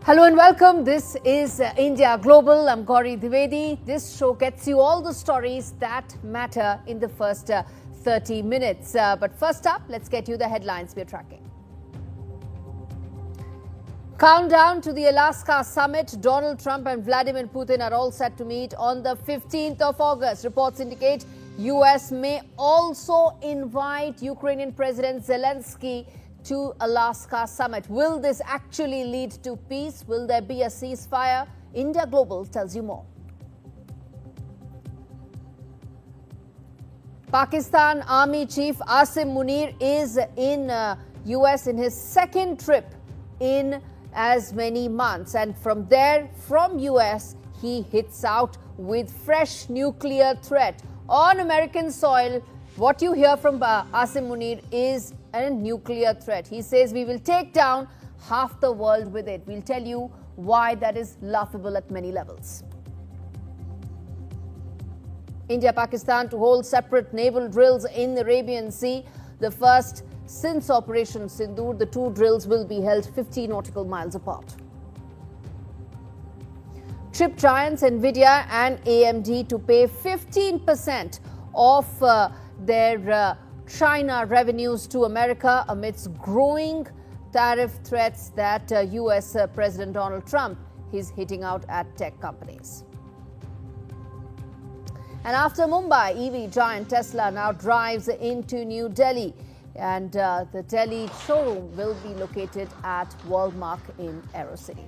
Hello and welcome. This is India Global. I'm Gauri Dwivedi. This show gets you all the stories that matter in the first 30 minutes. But first up, let's get you the headlines we're tracking. Countdown to the Alaska summit. Donald Trump and Vladimir Putin are all set to meet on the 15th of August. Reports indicate US may also invite Ukrainian President Zelenskyy to Alaska summit. Will this actually lead to peace? Will there be a ceasefire? India Global tells you more. Pakistan Army Chief Asim Munir is in US in his second trip in as many months, and from US he hits out with fresh nuclear threat on American soil. What you hear from Asim Munir is a nuclear threat. He says we will take down half the world with it. We'll tell you why that is laughable at many levels. India-Pakistan to hold separate naval drills in the Arabian Sea. The first since Operation Sindoor. The two drills will be held 50 nautical miles apart. Chip giants Nvidia and AMD to pay 15% of their China revenues to America amidst growing tariff threats that US President Donald Trump is hitting out at tech companies. And after Mumbai, EV giant Tesla now drives into New Delhi, and the Delhi showroom will be located at Waghmar in Aerocity.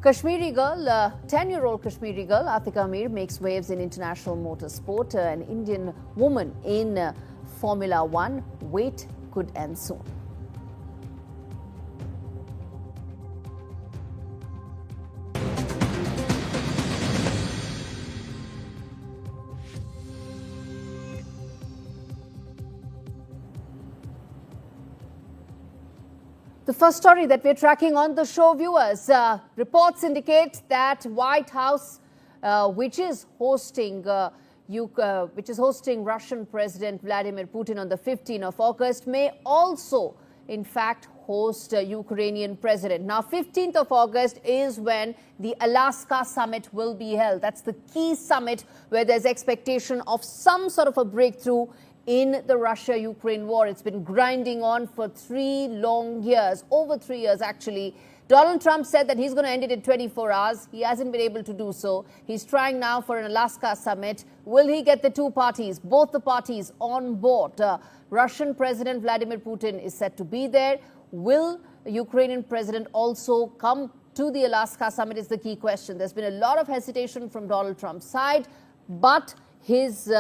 Kashmiri girl, 10-year-old Kashmiri girl, Atika Mir, makes waves in international motorsport. An Indian woman in Formula One. Wait could end soon. The first story that we're tracking on the show, viewers, reports indicate that White House, which is hosting Russian President Vladimir Putin on the 15th of August, may also, in fact, host Ukrainian president. Now, 15th of August is when the Alaska summit will be held. That's the key summit where there's expectation of some sort of a breakthrough in the Russia-Ukraine war. It's been grinding on for 3 long years, over 3 years actually. Donald Trump said that he's going to end it in 24 hours. He hasn't been able to do so. He's trying now for an Alaska summit. Will he get the two parties, both the parties on board? Russian President Vladimir Putin is set to be there. Will Ukrainian president also come to the Alaska summit is the key question. There's been a lot of hesitation from Donald Trump's side, but his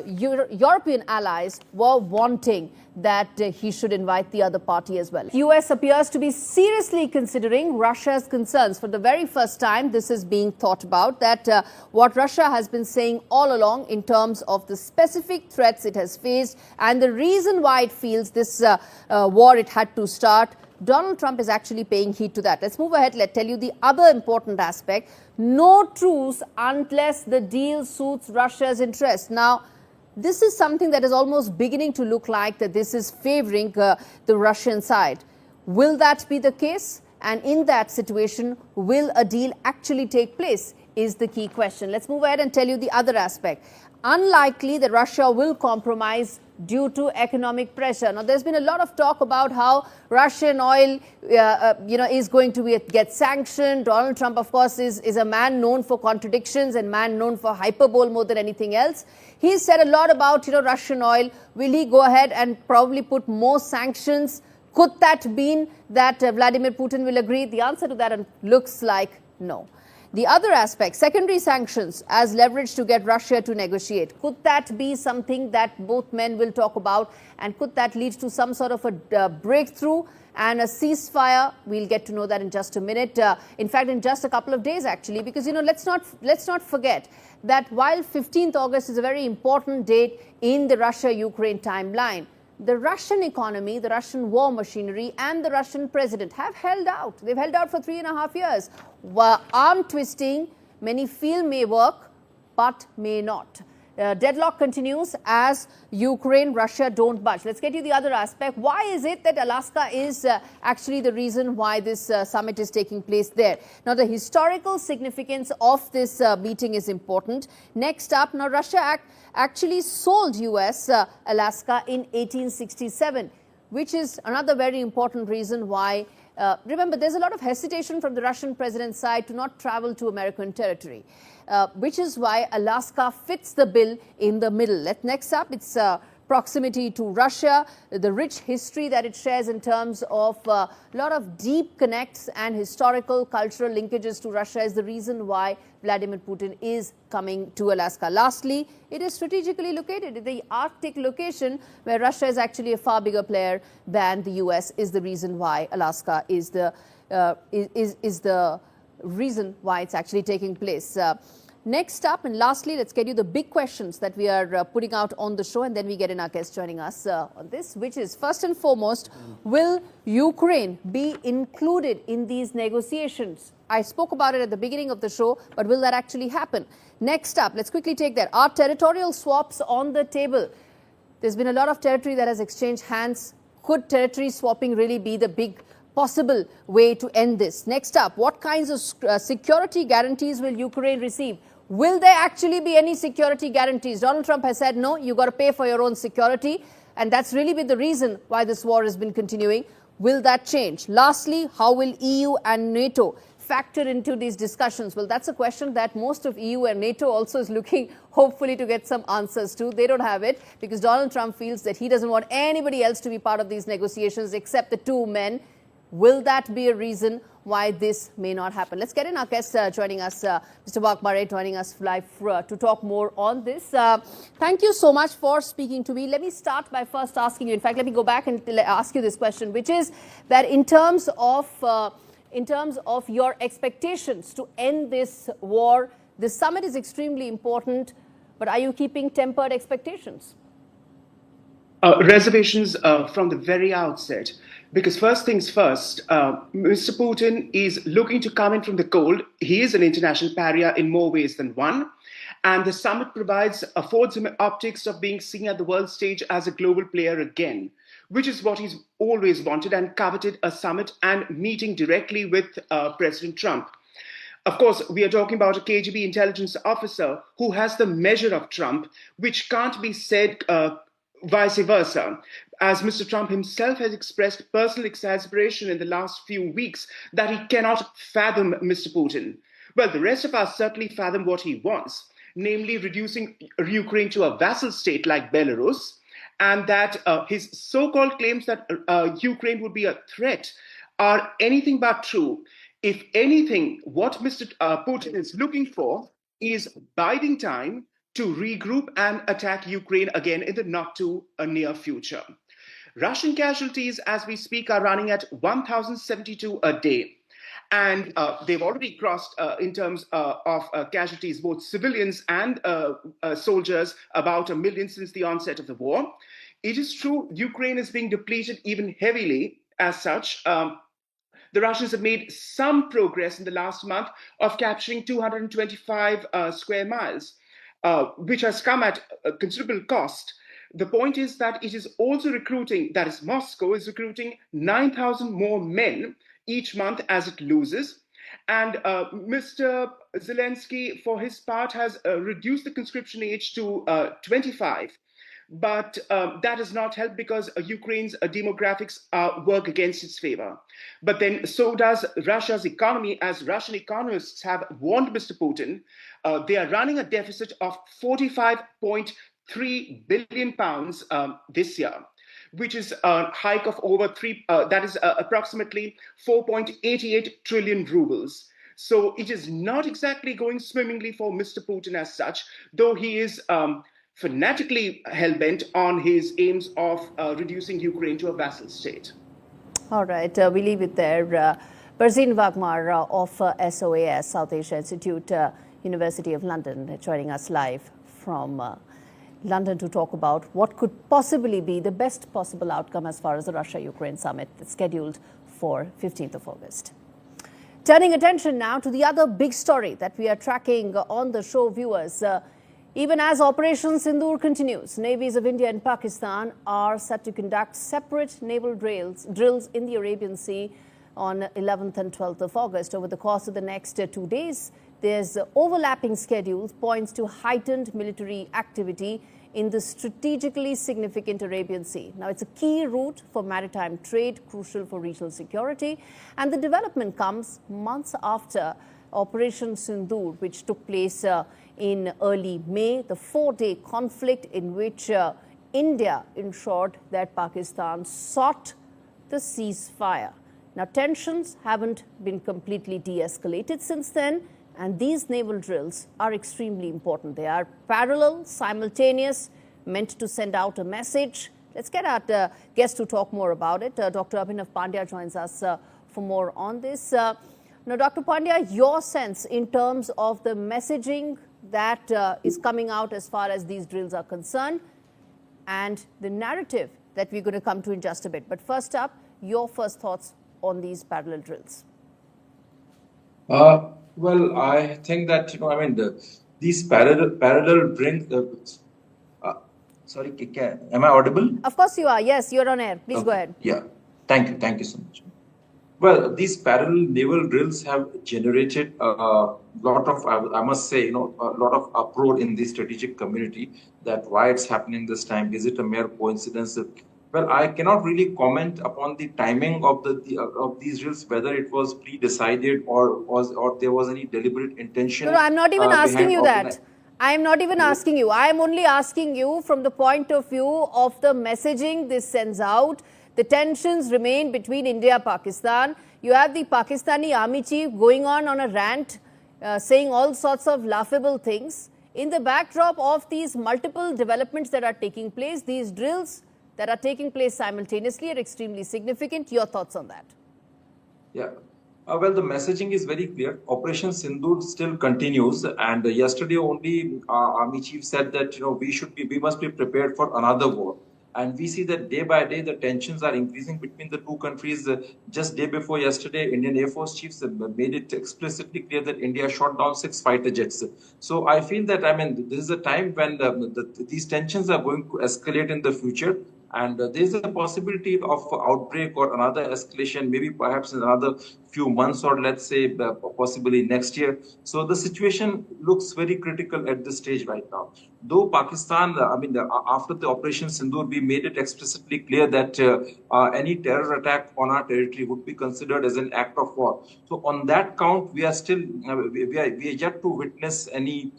European allies were wanting that he should invite the other party as well. US appears to be seriously considering Russia's concerns. For the very first time, this is being thought about, that what Russia has been saying all along in terms of the specific threats it has faced and the reason why it feels this war it had to start. Donald Trump is actually paying heed to that. Let's move ahead. Let's tell you the other important aspect. No truce unless the deal suits Russia's interest. Now, this is something that is almost beginning to look like that this is favoring the Russian side. Will that be the case? And in that situation, will a deal actually take place is the key question. Let's move ahead and tell you the other aspect. Unlikely that Russia will compromise due to economic pressure. Now, there's been a lot of talk about how Russian oil, is going to get sanctioned. Donald Trump, of course, is a man known for contradictions and man known for hyperbole more than anything else. He's said a lot about, Russian oil. Will he go ahead and probably put more sanctions? Could that mean that Vladimir Putin will agree? The answer to that looks like no. The other aspect, secondary sanctions as leverage to get Russia to negotiate. Could that be something that both men will talk about? And could that lead to some sort of a breakthrough and a ceasefire? We'll get to know that in just a minute. In fact, in just a couple of days, actually, because, let's not forget that while 15th August is a very important date in the Russia-Ukraine timeline, the Russian economy, the Russian war machinery and the Russian president have held out. They've held out for 3.5 years. Arm twisting, many feel may work, but may not. Deadlock continues as Ukraine, Russia don't budge. Let's get you the other aspect. Why is it that Alaska is actually the reason why this summit is taking place there? Now, the historical significance of this meeting is important. Next up, now Russia actually sold US Alaska in 1867, which is another very important reason why. Remember, there's a lot of hesitation from the Russian president's side to not travel to American territory, which is why Alaska fits the bill in the middle. Next up, it's proximity to Russia, the rich history that it shares in terms of a lot of deep connects and historical cultural linkages to Russia is the reason why Vladimir Putin is coming to Alaska. Lastly, it is strategically located. The Arctic location where Russia is actually a far bigger player than the US is the reason why Alaska is the reason why it's actually taking place. Next up and lastly, let's get you the big questions that we are putting out on the show, and then we get in our guest joining us on this, which is first and foremost, will Ukraine be included in these negotiations? I spoke about it at the beginning of the show, but will that actually happen? Next up, let's quickly take that. Are territorial swaps on the table? There's been a lot of territory that has exchanged hands. Could territory swapping really be the big possible way to end this? Next up, what kinds of security guarantees will Ukraine receive? Will there actually be any security guarantees? Donald Trump has said, no, you've got to pay for your own security. And that's really been the reason why this war has been continuing. Will that change? Lastly, how will EU and NATO factor into these discussions? Well, that's a question that most of EU and NATO also is looking, hopefully, to get some answers to. They don't have it because Donald Trump feels that he doesn't want anybody else to be part of these negotiations except the two men. Will that be a reason why this may not happen? Let's get in our guest joining us, Mr. Waghmar, joining us live to talk more on this. Thank you so much for speaking to me. Let me start by first asking you, in fact, let me go back and ask you this question, which is that in terms of your expectations to end this war, this summit is extremely important, but are you keeping tempered expectations? Reservations from the very outset. Because first things first, Mr. Putin is looking to come in from the cold. He is an international pariah in more ways than one. And the summit affords him optics of being seen at the world stage as a global player again, which is what he's always wanted and coveted, a summit and meeting directly with President Trump. Of course, we are talking about a KGB intelligence officer who has the measure of Trump, which can't be said vice versa, as Mr. Trump himself has expressed personal exasperation in the last few weeks that he cannot fathom Mr. Putin. Well, the rest of us certainly fathom what he wants, namely reducing Ukraine to a vassal state like Belarus, and that his so-called claims that Ukraine would be a threat are anything but true. If anything, what Mr. Putin is looking for is biding time to regroup and attack Ukraine again in the not too near future. Russian casualties as we speak are running at 1,072 a day. And they've already crossed, in terms of casualties, both civilians and soldiers, about 1 million since the onset of the war. It is true, Ukraine is being depleted even heavily as such. The Russians have made some progress in the last month of capturing 225 square miles. Which has come at a considerable cost. The point is that it is also recruiting, that is Moscow is recruiting 9,000 more men each month as it loses. And Mr. Zelenskyy, for his part, has reduced the conscription age to 25. But that has not helped because Ukraine's demographics work against its favor. But then so does Russia's economy, as Russian economists have warned Mr. Putin. They are running a deficit of 45.3 billion pounds this year, which is a hike of over that is approximately 4.88 trillion rubles. So it is not exactly going swimmingly for Mr. Putin as such, though he is fanatically hell-bent on his aims of reducing Ukraine to a vassal state. All right, we leave it there. Burzine Waghmar of SOAS, South Asia Institute, University of London, joining us live from London to talk about what could possibly be the best possible outcome as far as the Russia-Ukraine summit that's scheduled for 15th of August. Turning attention now to the other big story that we are tracking on the show, viewers. Even as Operation Sindoor continues, navies of India and Pakistan are set to conduct separate naval drills in the Arabian Sea on 11th and 12th of August. Over the course of the next 2 days, there's overlapping schedules points to heightened military activity in the strategically significant Arabian Sea. Now, it's a key route for maritime trade, crucial for regional security, and the development comes months after Operation Sindoor, which took place in early May, the 4-day conflict in which India ensured that Pakistan sought the ceasefire. Now, tensions haven't been completely de-escalated since then, and these naval drills are extremely important. They are parallel, simultaneous, meant to send out a message. Let's get our guest to talk more about it. Dr. Abhinav Pandya joins us for more on this. Now, Dr. Pandya, your sense in terms of the messaging that is coming out as far as these drills are concerned and the narrative that we're going to come to in just a bit. But first up, your first thoughts on these parallel drills. Well, I think that, these parallel brings... sorry, am I audible? Of course you are. Yes, you're on air. Please go ahead. Yeah, thank you so much. Well, these parallel naval drills have generated a lot of, I must say, a lot of uproar in the strategic community. That why it's happening this time? Is it a mere coincidence? Well, I cannot really comment upon the timing of of these drills, whether it was pre-decided or there was any deliberate intention. No, I'm not even asking you that. I am not even asking you. I am only asking you from the point of view of the messaging this sends out. The tensions remain between India and Pakistan. You have the Pakistani army chief going on a rant, saying all sorts of laughable things. In the backdrop of these multiple developments that are taking place, these drills that are taking place simultaneously are extremely significant. Your thoughts on that? Yeah. Well, the messaging is very clear. Operation Sindoor still continues, and yesterday only Army Chief said that we must be prepared for another war. And we see that day by day the tensions are increasing between the two countries. Just day before yesterday, Indian Air Force chiefs made it explicitly clear that India shot down 6 fighter jets. So I feel that this is a time when these tensions are going to escalate in the future. And there is a possibility of outbreak or another escalation, maybe perhaps in another few months or let's say possibly next year. So the situation looks very critical at this stage right now. Though Pakistan, after the Operation Sindoor, we made it explicitly clear that any terror attack on our territory would be considered as an act of war. So on that count, we are still we are yet to witness any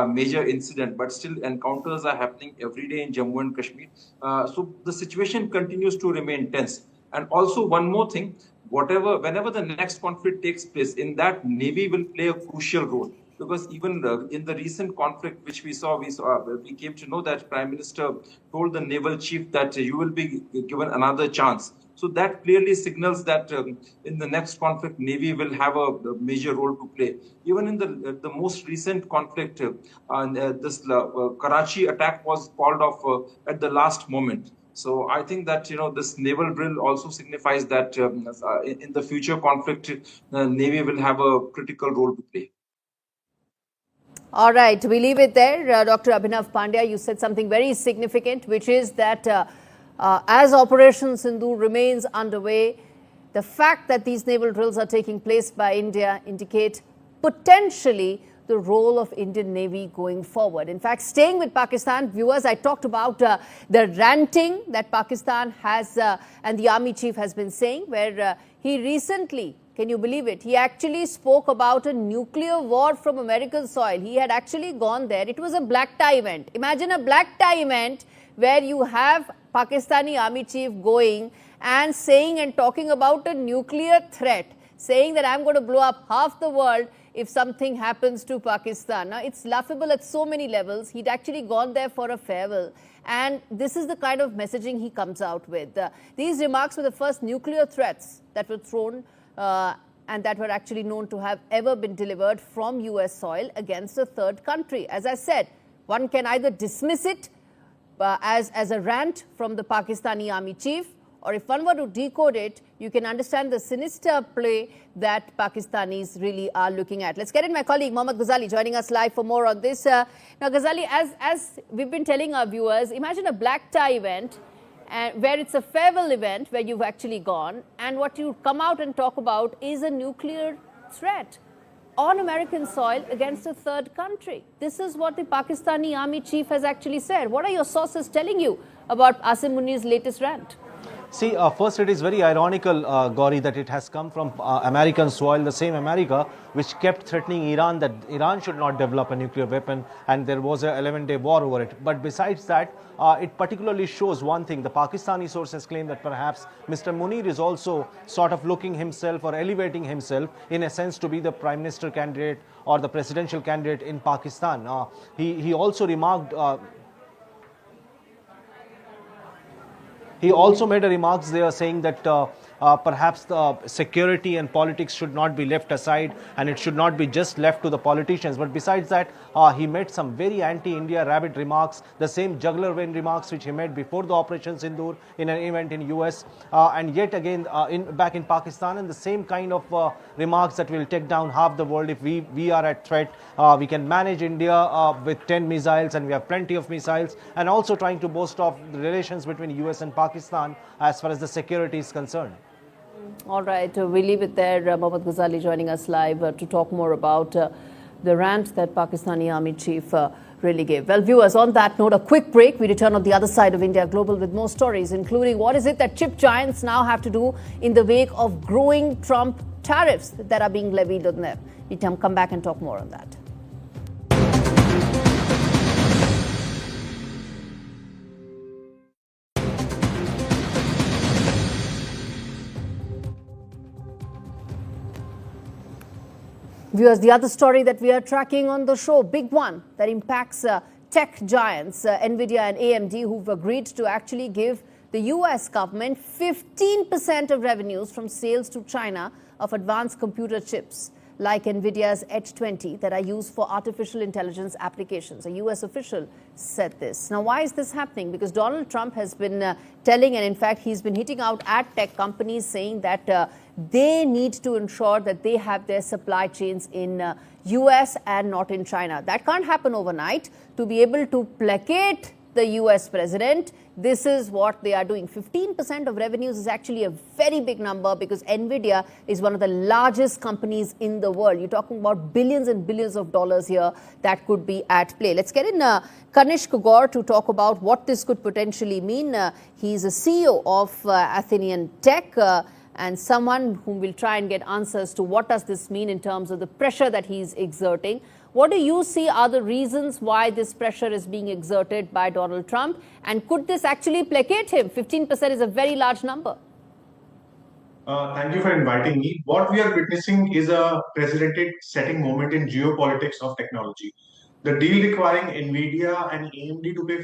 major incident, but still encounters are happening every day in Jammu and Kashmir. So the situation continues to remain tense. And also one more thing, whenever the next conflict takes place, in that Navy will play a crucial role. Because even in the recent conflict which we came to know that Prime Minister told the naval chief that you will be given another chance. So that clearly signals that in the next conflict, Navy will have a major role to play. Even in the most recent conflict, this Karachi attack was called off at the last moment. So I think that this naval drill also signifies that in the future conflict, Navy will have a critical role to play. All right, we leave it there. Dr. Abhinav Pandya, you said something very significant, which is that as Operation Sindoor remains underway, the fact that these naval drills are taking place by India indicate potentially the role of Indian Navy going forward. In fact, staying with Pakistan, viewers, I talked about the ranting that Pakistan has and the army chief has been saying, where he recently, can you believe it? He actually spoke about a nuclear war from American soil. He had actually gone there. It was a black tie event. Imagine a black tie event where you have Pakistani army chief going and saying and talking about a nuclear threat, saying that I'm going to blow up half the world if something happens to Pakistan. Now, it's laughable at so many levels. He'd actually gone there for a farewell. And this is the kind of messaging he comes out with. These remarks were the first nuclear threats that were thrown and that were actually known to have ever been delivered from US soil against a third country. As I said, one can either dismiss it as a rant from the Pakistani army chief, or if one were to decode it, you can understand the sinister play that Pakistanis really are looking at. Let's get in my colleague Mohammad Ghazali joining us live for more on this. Now, Ghazali, as we've been telling our viewers, imagine a black tie event where it's a farewell event where you've actually gone, and what you come out and talk about is a nuclear threat on American soil against a third country. This is what the Pakistani army chief has actually said. What are your sources telling you about Asim Muni's latest rant? See, first it is very ironical, Gauri, that it has come from American soil, the same America which kept threatening Iran that Iran should not develop a nuclear weapon, and there was a 11-day war over it. But besides that, it particularly shows one thing. The Pakistani sources claim that perhaps Mr. Munir is also sort of looking himself or elevating himself in a sense to be the prime minister candidate or the presidential candidate in Pakistan. He also remarked He also made a remarks there saying that perhaps the security and politics should not be left aside and it should not be just left to the politicians. But besides that, he made some very anti-India rabid remarks, the same juggler vein remarks which he made before the Operation Sindoor in an event in US, and yet again back in Pakistan, and the same kind of remarks that will take down half the world if we are at threat. We can manage India with 10 missiles and we have plenty of missiles, and also trying to boast of the relations between US and Pakistan as far as the security is concerned. All right, we leave it there. Mohammad Ghazali joining us live to talk more about the rant that Pakistani army chief really gave. Well, viewers, on that note, a quick break. We return on the other side of India Global with more stories, including what is it that chip giants now have to do in the wake of growing Trump tariffs that are being levied on them. We come back and talk more on that. Viewers, the other story that we are tracking on the show, big one that impacts tech giants, Nvidia and AMD, who've agreed to actually give the US government 15% of revenues from sales to China of advanced computer chips like Nvidia's H20 that are used for artificial intelligence applications. A US official said this. Now, why is this happening? Because Donald Trump has been telling, and in fact, he's been hitting out at tech companies saying that they need to ensure that they have their supply chains in US and not in China. That can't happen overnight. To be able to placate the US president, this is what they are doing. 15% of revenues is actually a very big number because Nvidia is one of the largest companies in the world. You're talking about billions and billions of dollars here that could be at play. Let's get in Kanishk Gaur to talk about what this could potentially mean. He's a CEO of Athenian Tech. And someone whom will try and get answers to what does this mean in terms of the pressure that he's exerting. What do you see are the reasons why this pressure is being exerted by Donald Trump? And could this actually placate him? 15% is a very large number. Thank you for inviting me. What we are witnessing is a precedent-setting moment in geopolitics of technology. The deal requiring Nvidia and AMD to pay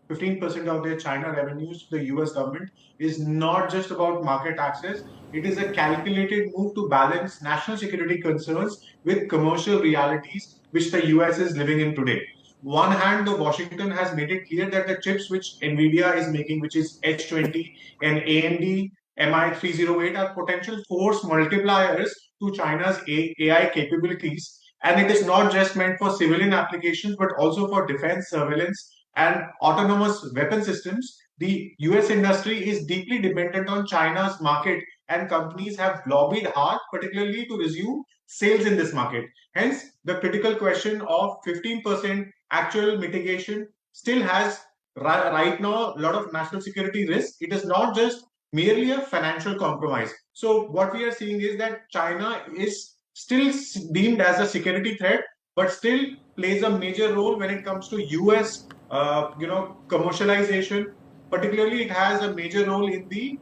15% of their China revenues to the US government is not just about market access. It is a calculated move to balance national security concerns with commercial realities which the US is living in today. One hand, the Washington has made it clear that the chips which Nvidia is making, which is H20 and AMD MI308, are potential force multipliers to China's AI capabilities. And it is not just meant for civilian applications, but also for defense, surveillance, and autonomous weapon systems. The US industry is deeply dependent on China's market, and companies have lobbied hard, particularly to resume sales in this market. Hence, the critical question of 15% actual mitigation still has right now a lot of national security risk. It is not just merely a financial compromise. So what we are seeing is that China is still deemed as a security threat, but still plays a major role when it comes to US commercialization. Particularly, it has a major role in the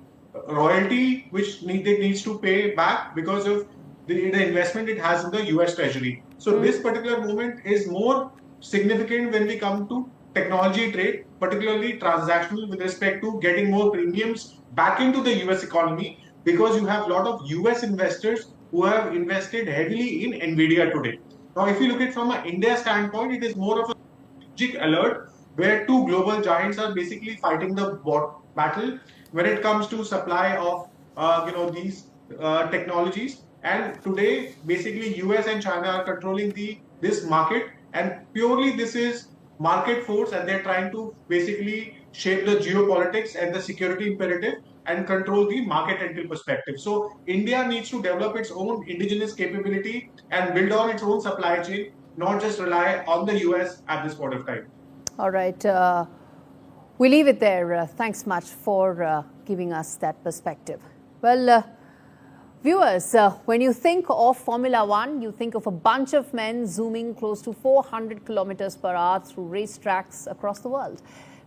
royalty which it needs to pay back because of the investment it has in the US Treasury. So this particular movement is more significant when we come to technology trade, particularly transactional with respect to getting more premiums back into the US economy, because you have a lot of US investors who have invested heavily in Nvidia today. Now, if you look at it from an India standpoint, it is more of a strategic alert where two global giants are basically fighting the battle when it comes to supply of these technologies. And today, basically, US and China are controlling this market, and purely this is market force, and they're trying to basically shape the geopolitics and the security imperative and control the market entry perspective. So India needs to develop its own indigenous capability and build on its own supply chain, not just rely on the US at this point of time. All right. We leave it there. Thanks much for giving us that perspective. Well, viewers, when you think of Formula One, you think of a bunch of men zooming close to 400 kilometers per hour through racetracks across the world.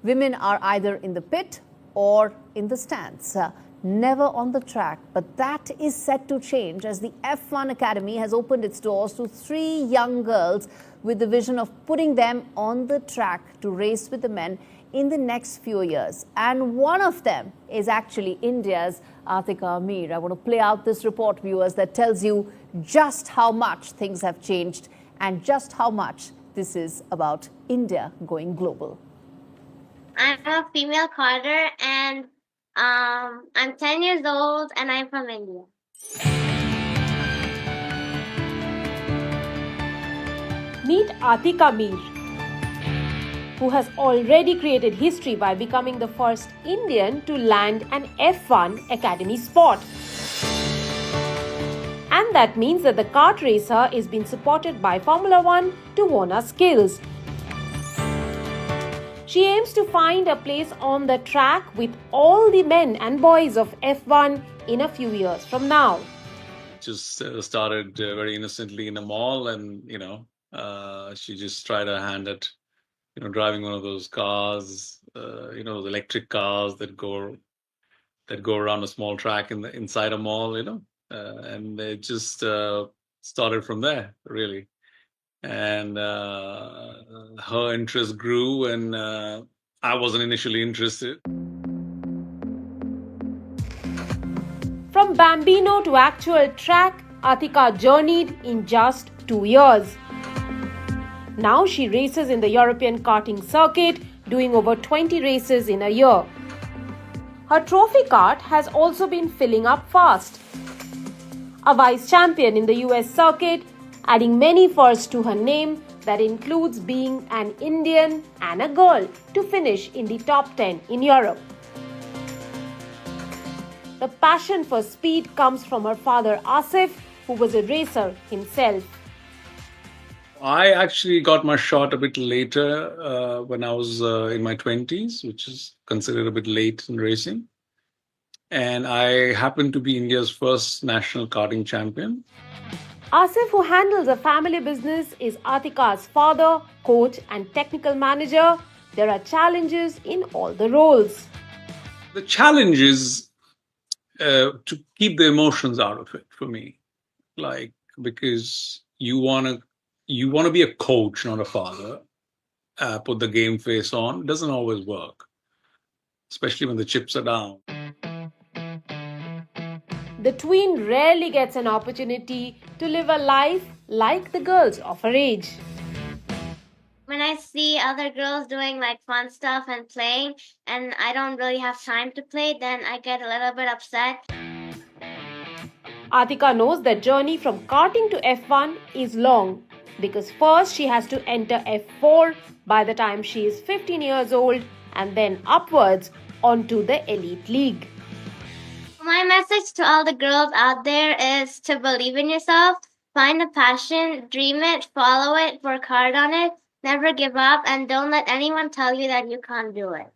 Women are either in the pit or in the stands, never on the track. But that is set to change as the F1 Academy has opened its doors to 3 young girls with the vision of putting them on the track to race with the men in the next few years. And one of them is actually India's Atika Amir. I want to play out this report, viewers, that tells you just how much things have changed and just how much this is about India going global. I'm a female carter, and I'm 10 years old, and I'm from India. Meet Atika Mir, who has already created history by becoming the first Indian to land an F1 Academy spot. And that means that the kart racer is being supported by Formula One to hone her skills. She aims to find a place on the track with all the men and boys of F1 in a few years from now. Just started very innocently in a mall, and she just tried her hand at driving one of those cars, those electric cars that go around a small track inside a mall, and it just started from there, really. And her interest grew, and I wasn't initially interested. From Bambino to actual track, Atika journeyed in just 2 years. Now she races in the European karting circuit, doing over 20 races in a year. Her trophy kart has also been filling up fast. A vice champion in the US circuit, adding many firsts to her name that includes being an Indian and a girl to finish in the top 10 in Europe. The passion for speed comes from her father Asif, who was a racer himself. I actually got my shot a bit later when I was in my 20s, which is considered a bit late in racing. And I happened to be India's first national karting champion. Asif, who handles a family business, is Atika's father, coach and technical manager. There are challenges in all the roles. The challenge is to keep the emotions out of it for me, because you want to be a coach, not a father. Put the game face on. It doesn't always work, especially when the chips are down. The tween rarely gets an opportunity to live a life like the girls of her age. When I see other girls doing fun stuff and playing, and I don't really have time to play, then I get a little bit upset. Atika knows that journey from karting to F1 is long, because first she has to enter F4 by the time she is 15 years old, and then upwards onto the elite league. My message to all the girls out there is to believe in yourself, find a passion, dream it, follow it, work hard on it, never give up, and don't let anyone tell you that you can't do it.